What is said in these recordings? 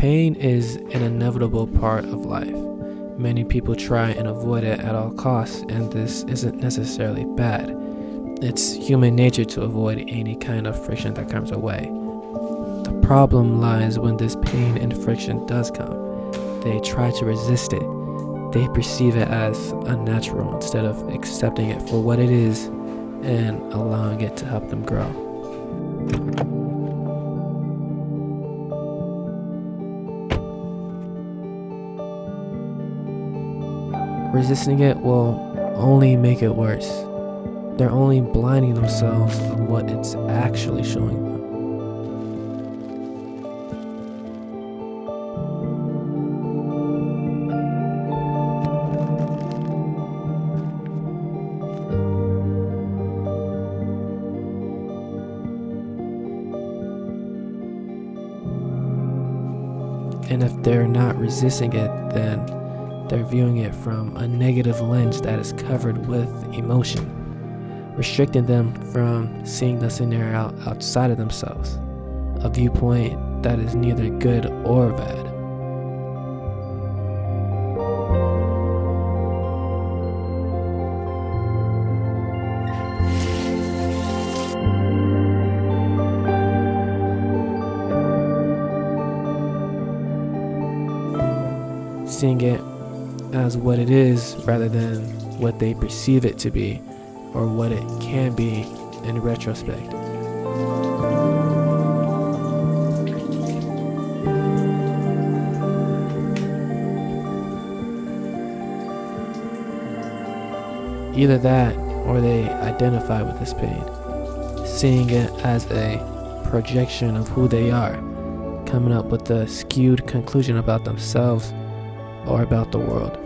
Pain is an inevitable part of life. Many people try and avoid it at all costs, and this isn't necessarily bad. It's human nature to avoid any kind of friction that comes our way. The problem lies when this pain and friction does come. They try to resist it. They perceive it as unnatural instead of accepting it for what it is and allowing it to help them grow. Resisting it will only make it worse. They're only blinding themselves to what it's actually showing them. And if they're not resisting it, then they're viewing it from a negative lens that is covered with emotion, restricting them from seeing the scenario outside of themselves, a viewpoint that is neither good or bad. Seeing it as what it is rather than what they perceive it to be or what it can be in retrospect. Either that or they identify with this pain, seeing it as a projection of who they are, coming up with a skewed conclusion about themselves or about the world.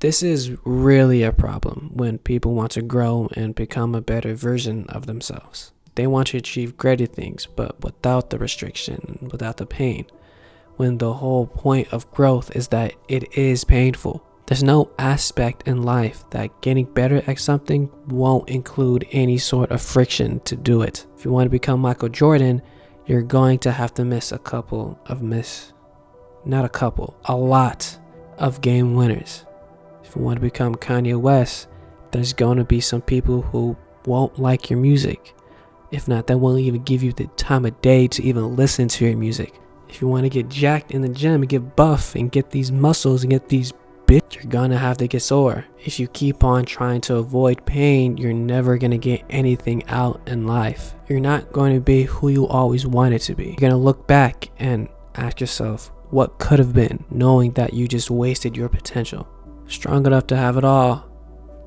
This is really a problem when people want to grow and become a better version of themselves. They want to achieve greater things, but without the restriction, without the pain, when the whole point of growth is that it is painful. There's no aspect in life that getting better at something won't include any sort of friction to do it. If you want to become Michael Jordan, you're going to have to miss a lot of game winners. If you want to become Kanye West, there's going to be some people who won't like your music. If not, they won't even give you the time of day to even listen to your music. If you want to get jacked in the gym and get buff and get these muscles and get these bits, you're going to have to get sore. If you keep on trying to avoid pain, you're never going to get anything out in life. You're not going to be who you always wanted to be. You're going to look back and ask yourself what could have been, knowing that you just wasted your potential. Strong enough to have it all,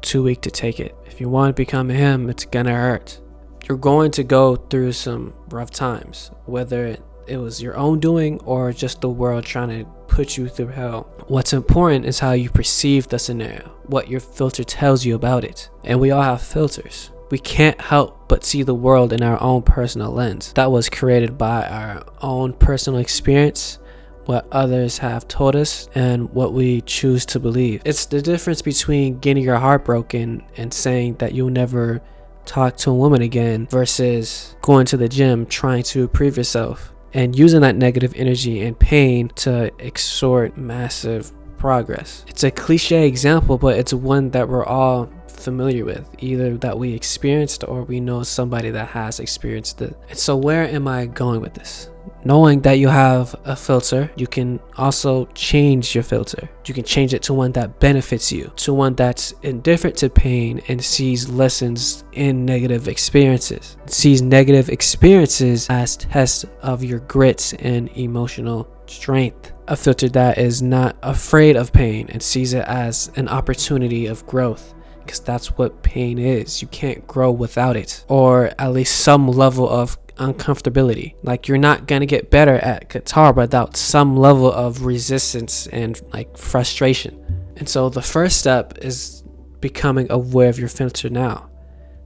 too weak to take it. If you want to become him, it's going to hurt. You're going to go through some rough times, whether it was your own doing or just the world trying to put you through hell. What's important is how you perceive the scenario, what your filter tells you about it. And we all have filters. We can't help but see the world in our own personal lens. That was created by our own personal experience, what others have told us, and what we choose to believe. It's the difference between getting your heart broken and saying that you'll never talk to a woman again versus going to the gym trying to improve yourself and using that negative energy and pain to extort massive progress. It's a cliche example, but it's one that we're all familiar with, either that we experienced or we know somebody that has experienced it. And so where am I going with this? Knowing that you have a filter, you can also change your filter. You can change it to one that benefits you, to one that's indifferent to pain and sees lessons in negative experiences. Sees negative experiences as tests of your grit and emotional strength. A filter that is not afraid of pain and sees it as an opportunity of growth. Because that's what pain is. You can't grow without it, or at least some level of uncomfortability. Like, you're not gonna get better at guitar without some level of resistance and like frustration. And so the first step is becoming aware of your filter now.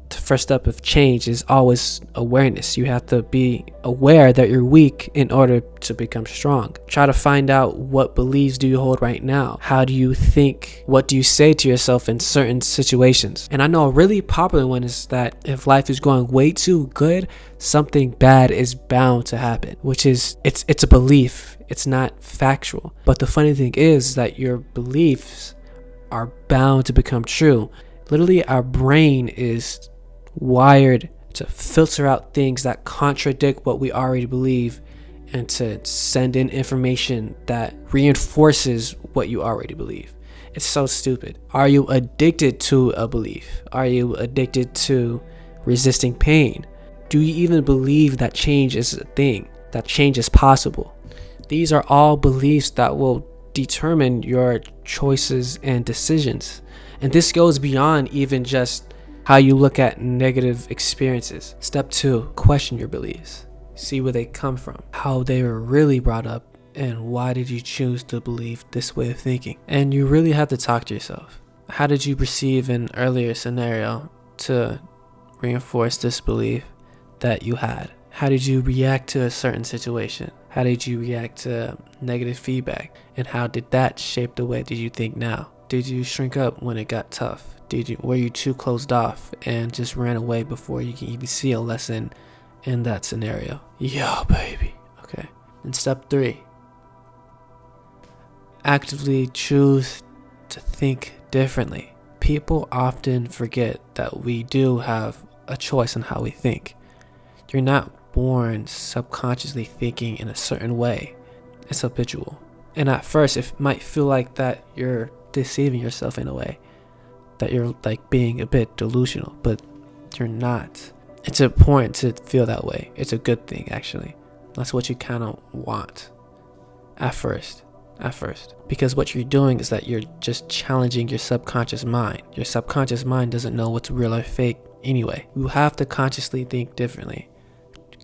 The first step of change is always awareness. You have to be aware that you're weak in order to become strong. Try to find out, what beliefs do you hold right now? How do you think? What do you say to yourself in certain situations? And I know a really popular one is that if life is going way too good, something bad is bound to happen, which is, it's a belief. It's not factual. But the funny thing is that your beliefs are bound to become true. Literally, our brain is wired to filter out things that contradict what we already believe and to send in information that reinforces what you already believe. It's so stupid. Are you addicted to a belief? Are you addicted to resisting pain? Do you even believe that change is a thing, that change is possible? These are all beliefs that will determine your choices and decisions. And this goes beyond even just how you look at negative experiences. Step 2, question your beliefs. See where they come from, how they were really brought up, and why did you choose to believe this way of thinking? And you really have to talk to yourself. How did you perceive an earlier scenario to reinforce this belief that you had? How did you react to a certain situation? How did you react to negative feedback? And how did that shape the way that you think now? Did you shrink up when it got tough? Were you too closed off and just ran away before you can even see a lesson in that scenario? Yeah, baby. Okay. And step 3, actively choose to think differently. People often forget that we do have a choice in how we think. You're not born subconsciously thinking in a certain way. It's habitual. And at first, it might feel like that you're deceiving yourself in a way, that you're like being a bit delusional, but you're not. It's important to feel that way. It's a good thing, actually. That's what you kind of want at first, because what you're doing is that you're just challenging your subconscious mind. Your subconscious mind doesn't know what's real or fake anyway. You have to consciously think differently.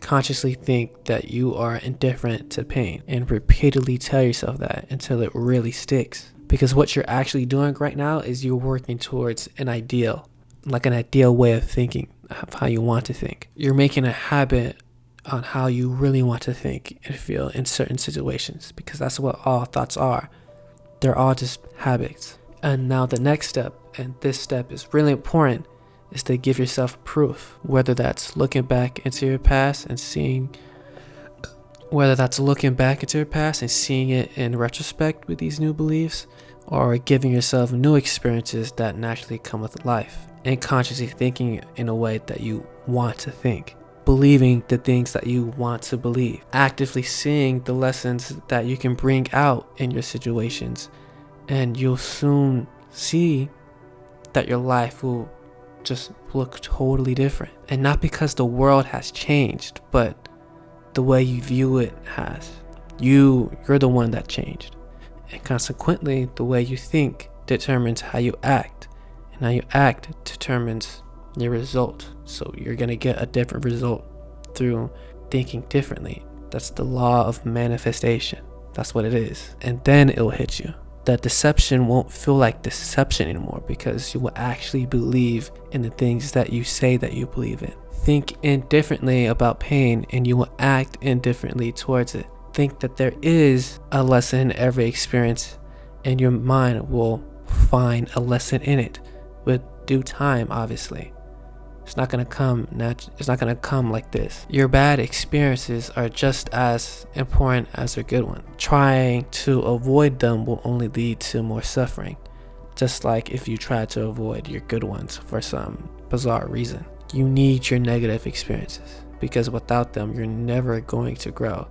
Consciously think that you are indifferent to pain and repeatedly tell yourself that until it really sticks. Because what you're actually doing right now is you're working towards an ideal, like an ideal way of thinking, of how you want to think. You're making a habit on how you really want to think and feel in certain situations, because that's what all thoughts are. They're all just habits. And now the next step, and this step is really important, is to give yourself proof, whether that's looking back into your past and seeing it in retrospect with these new beliefs, or giving yourself new experiences that naturally come with life, and consciously thinking in a way that you want to think, believing the things that you want to believe, actively seeing the lessons that you can bring out in your situations, and you'll soon see that your life will just look totally different. And not because the world has changed, but the way you view it has. You're the one that changed. And consequently, the way you think determines how you act. And how you act determines your result. So you're going to get a different result through thinking differently. That's the law of manifestation. That's what it is. And then it'll hit you. That deception won't feel like deception anymore, because you will actually believe in the things that you say that you believe in. Think indifferently about pain and you will act indifferently towards it. Think that there is a lesson in every experience and your mind will find a lesson in it with due time, obviously. It's not going to come like this. Your bad experiences are just as important as your good ones. Trying to avoid them will only lead to more suffering. Just like if you try to avoid your good ones for some bizarre reason. You need your negative experiences, because without them, you're never going to grow.